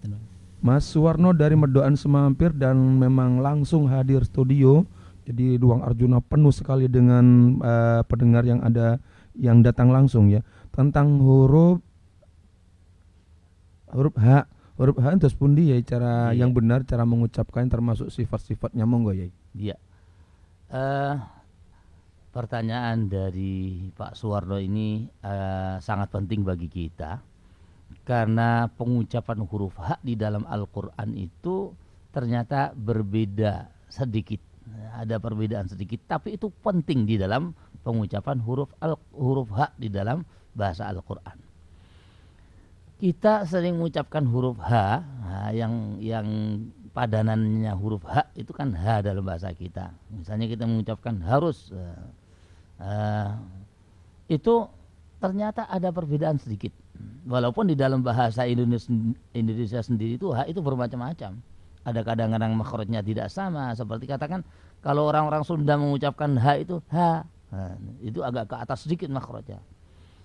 Mas Suwarno dari Medokan Semampir dan memang langsung hadir studio. Jadi ruang Arjuna penuh sekali dengan pendengar yang ada yang datang langsung ya. Tentang huruf H. Huruf H itu pundi ya cara yang benar cara mengucapkan termasuk sifat-sifatnya monggo ya. Iya. Pertanyaan dari Pak Suwarno ini sangat penting bagi kita. Karena pengucapan huruf H di dalam Al-Quran itu ternyata berbeda sedikit Ada perbedaan sedikit, tapi itu penting di dalam pengucapan huruf H di dalam bahasa Al-Quran. Kita sering mengucapkan huruf H, yang padanannya huruf H itu kan H dalam bahasa kita. Misalnya kita mengucapkan harus, itu ternyata ada perbedaan sedikit. Walaupun di dalam bahasa Indonesia sendiri itu H itu bermacam-macam. Ada kadang-kadang makhrajnya tidak sama. Seperti katakan kalau orang-orang Sunda mengucapkan H itu H, itu agak ke atas sedikit makhrajnya.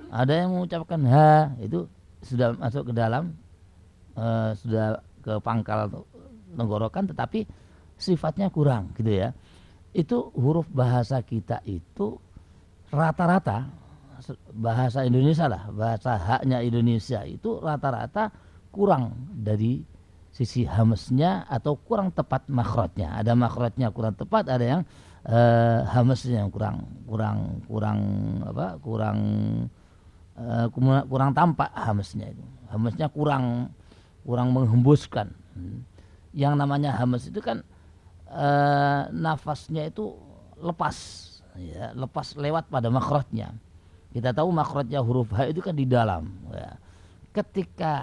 Ada yang mengucapkan H itu sudah masuk ke dalam, sudah ke pangkal tenggorokan, tetapi sifatnya kurang gitu ya. Itu huruf bahasa kita itu rata-rata bahasa Indonesia lah, bahasa haknya Indonesia itu rata-rata kurang dari sisi hamesnya atau kurang tepat makhrajnya. Ada makhrajnya kurang tepat, ada yang hamesnya yang kurang tampak hamesnya itu. Hamesnya kurang menghembuskan. Yang namanya hames itu kan nafasnya itu lepas, ya, lepas lewat pada makhrajnya. Kita tahu makhrajnya huruf H itu kan di dalam. Ya. Ketika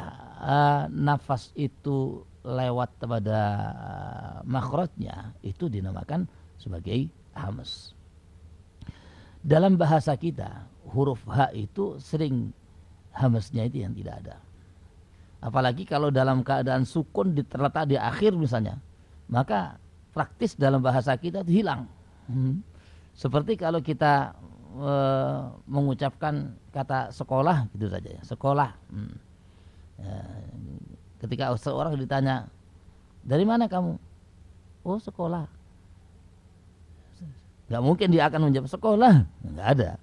nafas itu lewat pada makhrajnya, itu dinamakan sebagai hames. Dalam bahasa kita huruf H itu sering hamesnya itu yang tidak ada. Apalagi kalau dalam keadaan sukun terletak di akhir misalnya, maka praktis dalam bahasa kita itu hilang. Seperti kalau kita mengucapkan kata sekolah gitu saja ya, sekolah. Ketika seorang ditanya, dari mana kamu? Oh, sekolah. Gak mungkin dia akan menjawab sekolah, gak ada.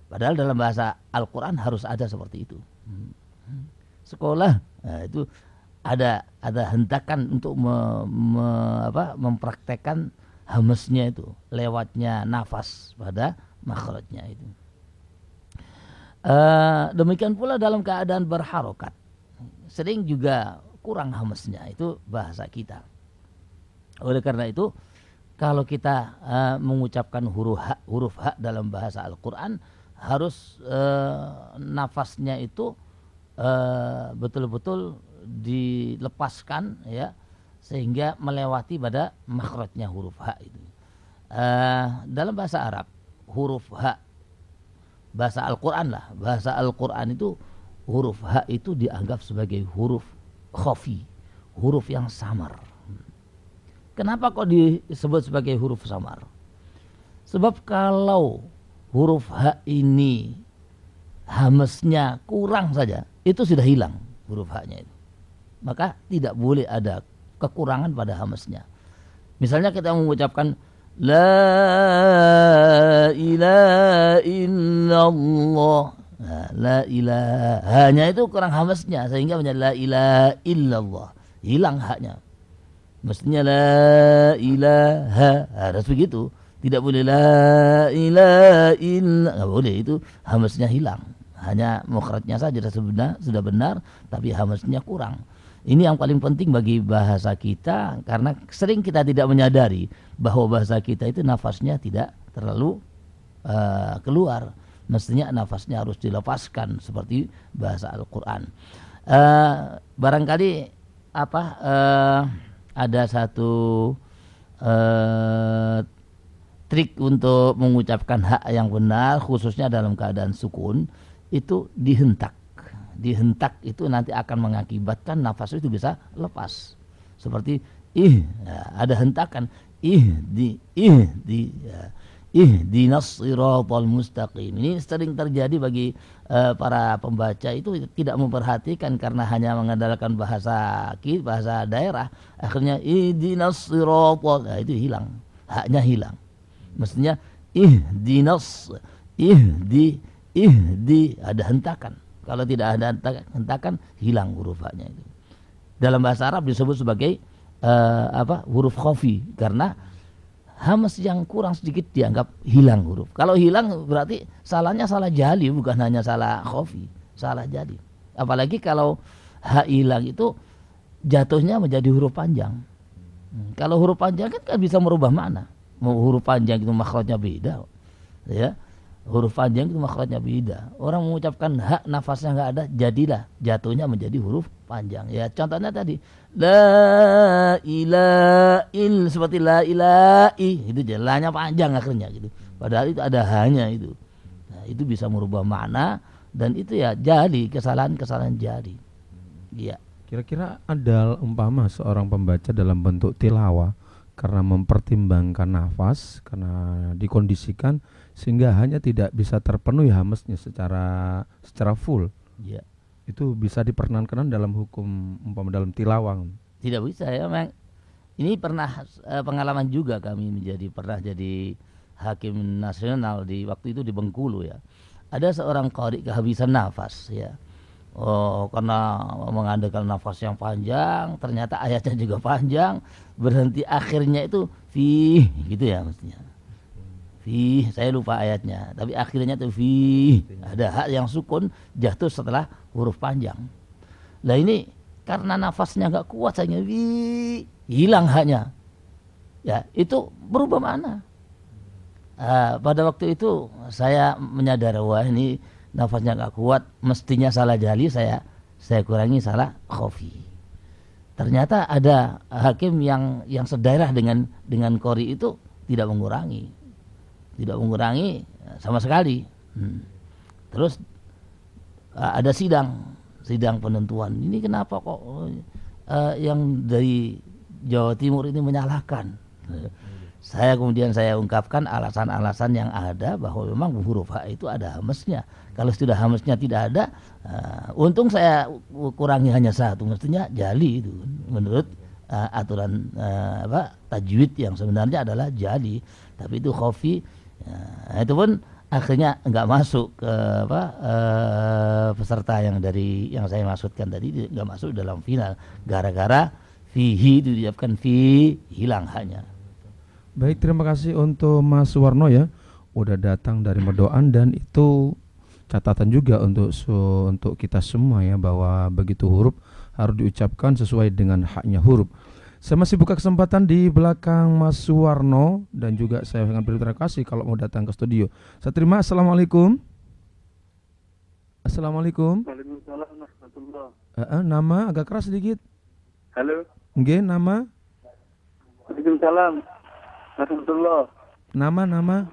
Padahal dalam bahasa Al-Quran harus ada seperti itu. Sekolah, nah, itu ada hentakan untuk mempraktekkan hamesnya itu, lewatnya nafas pada makhrajnya itu. Demikian pula dalam keadaan berharokat, sering juga kurang hamesnya, itu bahasa kita. Oleh karena itu, kalau kita mengucapkan huruf H dalam bahasa Al-Quran, harus nafasnya itu betul-betul dilepaskan ya, sehingga melewati pada makhrajnya huruf H itu. Dalam bahasa Arab huruf H, bahasa Al-Quran lah, bahasa Al-Quran itu huruf H itu dianggap sebagai huruf khafi, huruf yang samar. Kenapa kok disebut sebagai huruf samar? Sebab kalau huruf H ini hamesnya kurang saja, itu sudah hilang huruf H-nya itu. Maka tidak boleh ada kekurangan pada hamesnya. Misalnya kita mengucapkan La ilaha illallah. Nah, la ilaha, hanya itu kurang hamesnya sehingga menjadi la ilaha illallah. Hilang haknya. Mestinya la ilaha, harus begitu. Tidak boleh la ilaha illallah, enggak boleh, itu hamesnya hilang. Hanya makhrajnya saja sudah benar, tapi hamesnya kurang. Ini yang paling penting bagi bahasa kita, karena sering kita tidak menyadari bahwa bahasa kita itu nafasnya tidak terlalu keluar. Mestinya nafasnya harus dilepaskan seperti bahasa Al-Quran. Barangkali ada satu trik untuk mengucapkan hak yang benar, khususnya dalam keadaan sukun, itu dihentak. Dihentak itu nanti akan mengakibatkan nafas itu bisa lepas. Seperti ada hentakan, ihdinas siratal mustaqim. Ini sering terjadi bagi para pembaca itu tidak memperhatikan karena hanya mengandalkan bahasa daerah. Akhirnya ihdinas siratal, itu hilang, haknya hilang. Mestinya ihdinas, ihdi, ada hentakan. Kalau tidak ada hentakan, hilang huruf haknya itu. Dalam bahasa Arab disebut sebagai huruf khafi, karena hamas yang kurang sedikit dianggap hilang huruf. Kalau hilang berarti salahnya salah jali, bukan hanya salah khafi, salah jali. Apalagi kalau hak hilang itu jatuhnya menjadi huruf panjang. Kalau huruf panjang kan bisa merubah makna. Huruf panjang itu makhrajnya beda. Ya. Huruf panjang itu makhrajnya beda. Orang mengucapkan hak nafasnya enggak ada, jadilah jatuhnya menjadi huruf panjang. Ya, contohnya tadi la ilaha il seperti la ilahi, itu jalannya panjang akhirnya gitu. Padahal itu ada hanya itu. Nah, itu bisa merubah makna dan itu ya jadi kesalahan jadi. Iya. Kira-kira ada umpama seorang pembaca dalam bentuk tilawah karena mempertimbangkan nafas, karena dikondisikan sehingga hanya tidak bisa terpenuhi hamesnya secara full. Iya. Itu bisa diperkenankan dalam hukum umpama dalam tilawah. Tidak bisa ya, memang. Ini pernah pengalaman juga kami pernah jadi hakim nasional di waktu itu di Bengkulu ya. Ada seorang qari kehabisan nafas ya. Oh, karena mengandalkan nafas yang panjang, ternyata ayatnya juga panjang, berhenti akhirnya itu fi gitu ya mestinya. Fi, saya lupa ayatnya, tapi akhirnya itu fi, ada hak yang sukun jatuh setelah huruf panjang. Lah ini karena nafasnya enggak kuat sehingga fi, hilang haknya. Ya, itu berubah mana? Pada waktu itu saya menyadari wah ini nafasnya enggak kuat, mestinya salah jali, saya kurangi salah khafi. Ternyata ada hakim yang sedaerah dengan qori itu tidak mengurangi sama sekali. Terus ada sidang penentuan. Ini kenapa kok yang dari Jawa Timur ini menyalahkan? Saya ungkapkan alasan-alasan yang ada bahwa memang huruf H itu ada hamesnya. Kalau sudah hamesnya tidak ada, untung saya kurangi hanya satu, mestinya jali itu menurut aturan tajwid yang sebenarnya adalah jali, tapi itu khafi. Itu pun akhirnya enggak masuk ke peserta yang saya maksudkan tadi, enggak masuk dalam final gara-gara fihi itu diucapkan fi, hilang haknya. Baik, terima kasih untuk Mas Warno ya, udah datang dari Medoan, dan itu catatan juga untuk kita semua ya, bahwa begitu huruf harus diucapkan sesuai dengan haknya huruf. Saya masih buka kesempatan di belakang Mas Suwarno, dan juga saya akan berterima kasih kalau mau datang ke studio. Saya terima. Assalamualaikum. Assalamualaikum. Waalaikumsalam warahmatullahi. Nama agak keras sedikit. Halo. Nggih, nama. Waalaikumsalam warahmatullahi. Nama.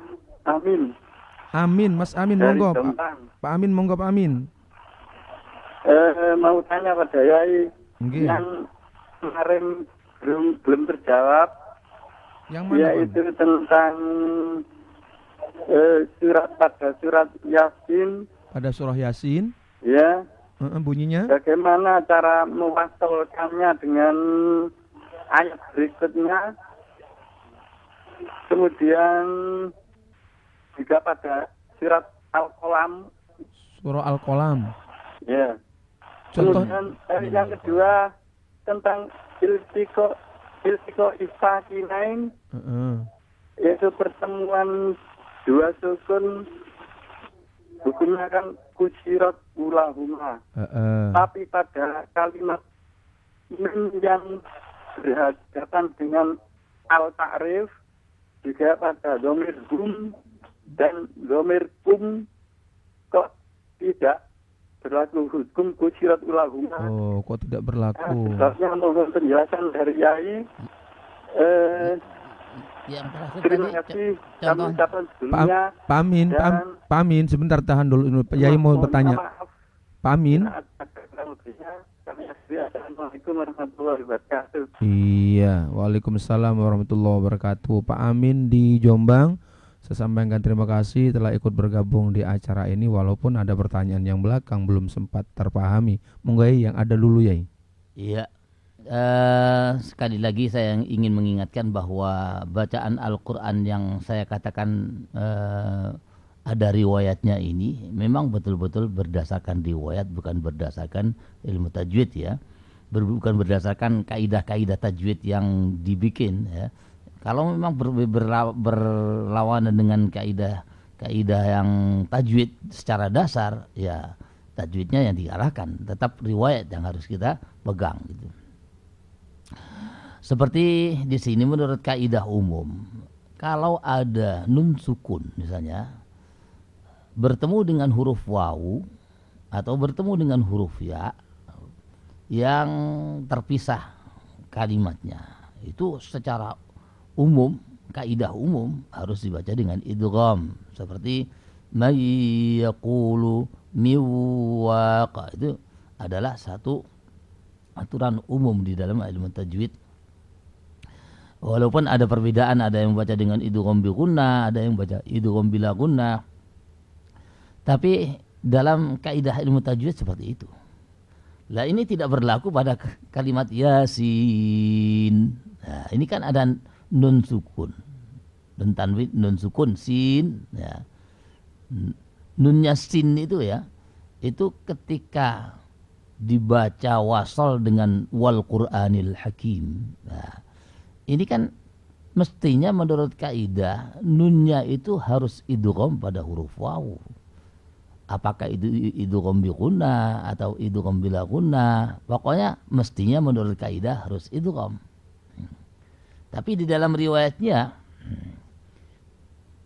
Amin. Amin, Mas Amin, dari monggo. Pak Amin, monggo Pak Amin. Mau tanya pada Yai. Nggih. Yang kemarin belum terjawab, yang mana, yaitu tentang surat Yasin. Pada surah Yasin. Ya. Bunyinya. Bagaimana cara mewasolkannya dengan ayat berikutnya? Kemudian juga pada surat Al-Qalam. Surah Al-Qalam. Ya. Contoh. Kemudian yang kedua tentang iltiko isakinain, yaitu pertemuan dua sukun, hukumnya kan kusirat ulahuma. Tapi pada kalimat min yang berhadapan dengan al-ta'rif, juga pada dhamir hum dan dhamir kum kok tidak berlaku hukum kusirat ulahuma. Oh, kok tidak berlaku? Sebabnya mohon penjelasan dari Yai. Yang terakhir Terima kasih. Kami ucapkan sebelumnya. Pak Amin, sebentar tahan dulu. Yai mau bertanya. Pak Amin. Assalamualaikum warahmatullahi wabarakatuh. Iya, waalaikumsalam warahmatullahi wabarakatuh. Pak Amin di Jombang. Saya sampaikan terima kasih telah ikut bergabung di acara ini, walaupun ada pertanyaan yang belakang belum sempat terpahami. Monggo yang ada dulu Yai. Iya. Sekali lagi saya ingin mengingatkan bahwa bacaan Al-Quran yang saya katakan ada riwayatnya ini memang betul-betul berdasarkan riwayat, bukan berdasarkan ilmu tajwid ya, bukan berdasarkan kaidah-kaidah tajwid yang dibikin ya. Kalau memang berlawanan dengan kaidah yang tajwid secara dasar, ya tajwidnya yang diarahkan, tetap riwayat yang harus kita pegang gitu. Seperti di sini menurut kaidah umum, kalau ada nun sukun misalnya bertemu dengan huruf wawu atau bertemu dengan huruf ya yang terpisah kalimatnya, itu secara umum, kaidah umum harus dibaca dengan idgham, seperti may yaqulu miwaqa, itu adalah satu aturan umum di dalam ilmu tajwid. Walaupun ada perbedaan, ada yang baca dengan idgham bi gunnah, ada yang baca idgham bila gunnah, tapi dalam kaidah ilmu tajwid seperti itu. Lah ini tidak berlaku pada kalimat yasin. Nah, ini kan ada nun sukun, dan tanwin nun sukun sin. Ya. Nunnya sin itu ya, itu ketika dibaca wasal dengan wal Qur'anil Hakim. Nah, ini kan mestinya menurut kaidah nunnya itu harus idgham pada huruf wawu. Apakah itu idgham bi gunnah atau idgham bila gunnah, pokoknya mestinya menurut kaidah harus idgham. Tapi di dalam riwayatnya,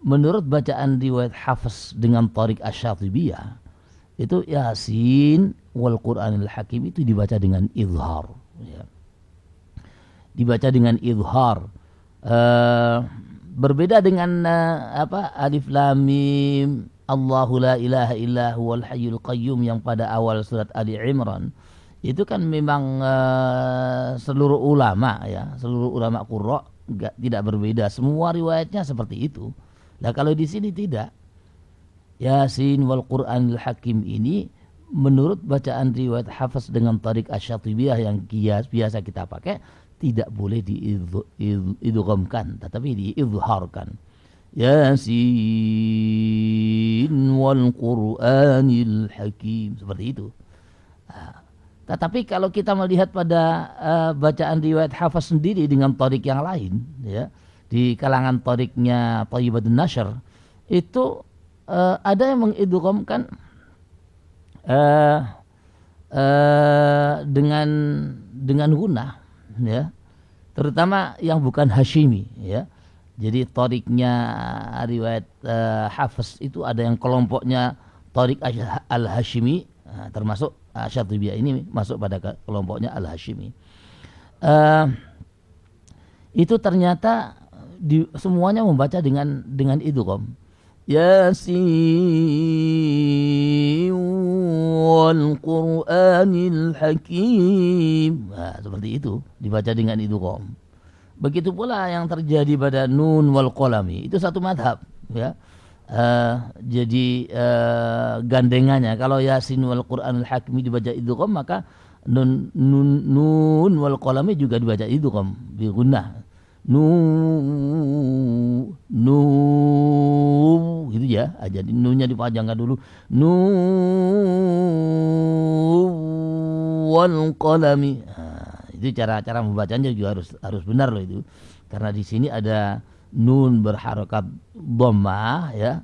menurut bacaan riwayat Hafs dengan Thariq Asy-Syatibiyah, itu Yasin wal Qur'anil Hakim itu dibaca dengan izhar, ya. Dibaca dengan izhar. Berbeda dengan alif lam mim Allahu la ilaha illa huwal hayyul qayyum yang pada awal surat Ali Imran. Itu kan memang seluruh ulama ya, seluruh ulama qurra tidak berbeda, semua riwayatnya seperti itu. Nah kalau di sini tidak. Yasin wal Qur'anil Hakim ini menurut bacaan riwayat Hafs dengan Thariq Asy-Syatibiyah yang biasa kita pakai, tidak boleh diidghamkan, tetapi diizharkan. Yasin wal Qur'anil Hakim, seperti itu. Tetapi kalau kita melihat pada bacaan riwayat Hafs sendiri dengan Thariq yang lain, ya, di kalangan Thariqnya Thayyibatun Nashr, itu ada yang mengidghamkan dengan gunnah, ya, terutama yang bukan Hashimi, ya. Jadi Thariqnya riwayat Hafs itu ada yang kelompoknya Thariq al-Hashimi, termasuk Syatibiyah ini masuk pada kelompoknya al-Hashimi. Itu ternyata semuanya membaca dengan idgham. Yasin wal Qur'anil Hakim. Nah, seperti itu dibaca dengan idgham. Begitu pula yang terjadi pada nun wal qalami, itu satu madhab, ya. Jadi gandengannya kalau Yasin wal Qur'anil Hakim dibaca idgham, maka nun wal qalami juga dibaca idgham bi gunnah. Gitu ya. Jadi nunnya dipanjangkan dulu. Wal qalami. Itu cara membacanya juga harus benar loh itu, karena di sini ada nun berharakat dhammah, ya,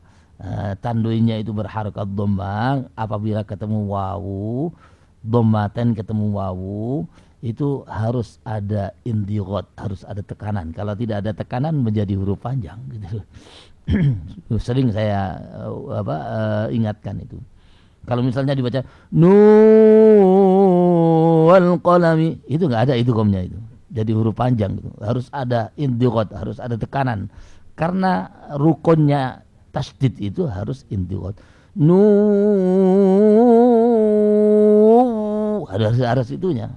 tanduinnya itu berharakat dhammah. Apabila ketemu wawu, dhammatan ketemu wawu, itu harus ada indighat, harus ada tekanan. Kalau tidak ada tekanan menjadi huruf panjang gitu. Sering saya ingatkan itu. Kalau misalnya dibaca nun wal qalami, itu enggak ada idghamnya itu. Jadi huruf panjang gitu. Harus ada indighat, harus ada tekanan. Karena rukunnya tasdid itu harus indighat. Harus itunya.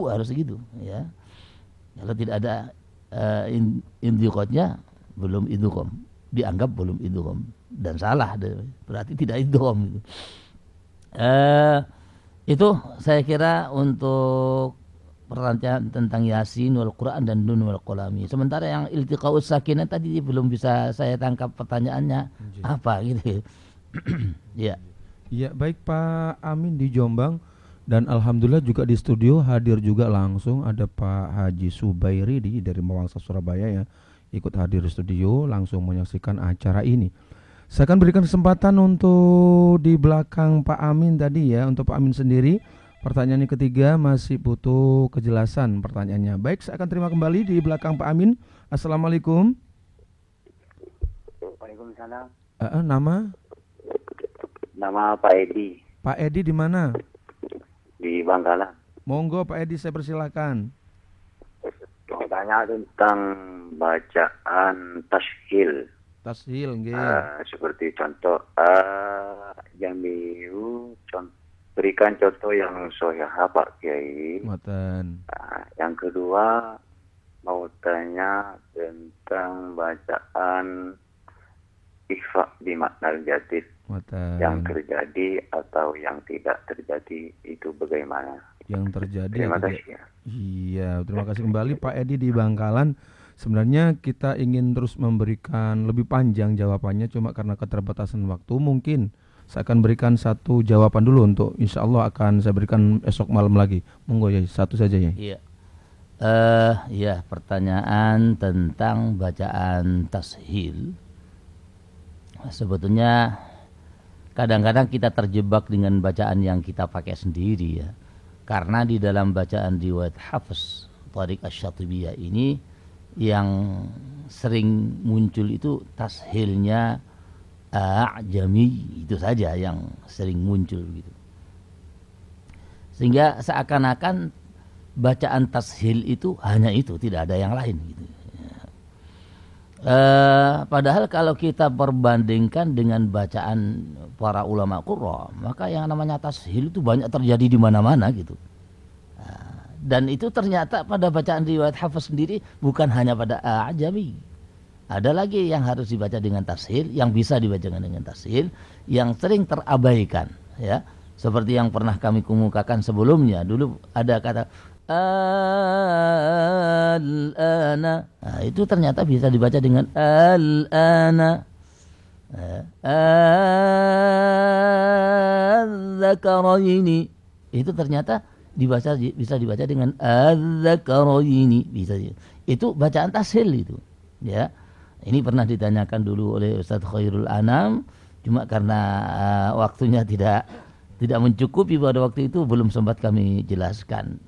Harus gitu, ya. Kalau tidak ada indighatnya, belum idgham. Dianggap belum idgham dan salah, berarti tidak idgham gitu. Itu saya kira untuk pertanyaan tentang Yasin wal Quran dan Nun wal Qalami. Sementara yang iltiqaus sakinah tadi belum bisa saya tangkap pertanyaannya apa gitu. Ya. Ya, baik Pak Amin di Jombang, dan alhamdulillah juga di studio hadir juga langsung ada Pak Haji Subairi dari Mawangsa Surabaya, ya, ikut hadir di studio langsung menyaksikan acara ini. Saya akan berikan kesempatan untuk di belakang Pak Amin tadi, ya, untuk Pak Amin sendiri. Pertanyaan yang ketiga masih butuh kejelasan pertanyaannya. Baik, saya akan terima kembali di belakang Pak Amin. Assalamualaikum. Waalaikumsalam. Nama Pak Edi. Pak Edi di mana? Di Bangkalan. Monggo Pak Edi, saya persilakan. Mau tanya tentang bacaan tashil. Tashil, nggih. Seperti contoh jamiu, berikan contoh yang sahih Pak Kiai. Ngoten. Yang kedua mau tanya tentang bacaan ikhfa di makna jadid. Yang terjadi atau yang tidak terjadi itu bagaimana? Yang terjadi. Terima kasih. Ya. Iya, terima kasih kembali Pak Edi di Bangkalan. Sebenarnya kita ingin terus memberikan lebih panjang jawabannya, cuma karena keterbatasan waktu mungkin saya akan berikan satu jawaban dulu, untuk insya Allah akan saya berikan esok malam lagi. Monggo ya, satu saja ya. Iya. Ya, pertanyaan tentang bacaan tashil. Sebetulnya kadang-kadang kita terjebak dengan bacaan yang kita pakai sendiri ya. Karena di dalam bacaan riwayat Hafiz Thariq Asy-Syatibiyah ini yang sering muncul itu tashilnya a'jami, itu saja yang sering muncul gitu. Sehingga seakan-akan bacaan tashil itu hanya itu, tidak ada yang lain gitu. Padahal kalau kita perbandingkan dengan bacaan para ulama qurra, maka yang namanya tashil itu banyak terjadi di mana-mana gitu. Dan itu ternyata pada bacaan riwayat Hafiz sendiri bukan hanya pada a'jami. Ada lagi yang harus dibaca dengan tashil, yang bisa dibaca dengan tashil, yang sering terabaikan ya. Seperti yang pernah kami kemukakan sebelumnya, dulu ada kata al-ana. Nah, itu ternyata bisa dibaca dengan al-ana. Al-zakaraini. Itu ternyata bisa dibaca dengan al-zakaraini. Bisa. Itu bacaan tashil itu. Ya. Ini pernah ditanyakan dulu oleh Ustaz Khairul Anam, cuma karena waktunya tidak mencukupi pada waktu itu, belum sempat kami jelaskan.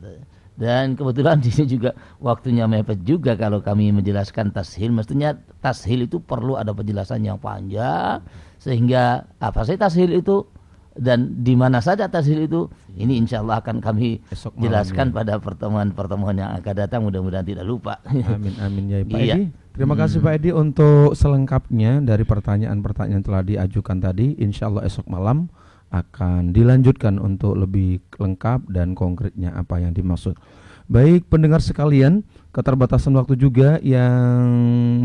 Dan kebetulan di sini juga waktunya mepet juga kalau kami menjelaskan tashil. Mestinya tashil itu perlu ada penjelasan yang panjang, sehingga apa sih tashil itu dan di mana saja tashil itu, ini insya Allah akan kami jelaskan pada pertemuan-pertemuan yang akan datang. Mudah-mudahan tidak lupa. Amin amin ya Pak Edi. Terima kasih Pak Edi untuk selengkapnya dari pertanyaan-pertanyaan yang telah diajukan tadi. Insya Allah esok malam akan dilanjutkan untuk lebih lengkap dan konkretnya apa yang dimaksud. Baik pendengar sekalian, keterbatasan waktu juga yang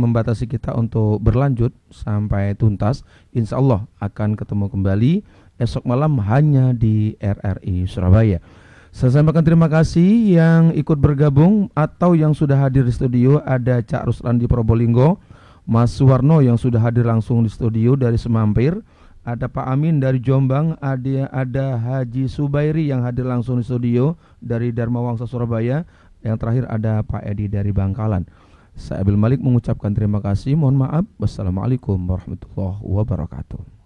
membatasi kita untuk berlanjut sampai tuntas. Insya Allah akan ketemu kembali esok malam hanya di RRI Surabaya. Saya sampaikan terima kasih yang ikut bergabung atau yang sudah hadir di studio. Ada Cak Ruslan di Probolinggo, Mas Suwarno yang sudah hadir langsung di studio dari Semampir, ada Pak Amin dari Jombang, ada Haji Subairi yang hadir langsung di studio dari Dharma Wangsa Surabaya, yang terakhir ada Pak Edi dari Bangkalan. Saya Abil Malik mengucapkan terima kasih. Mohon maaf. Wassalamualaikum warahmatullahi wabarakatuh.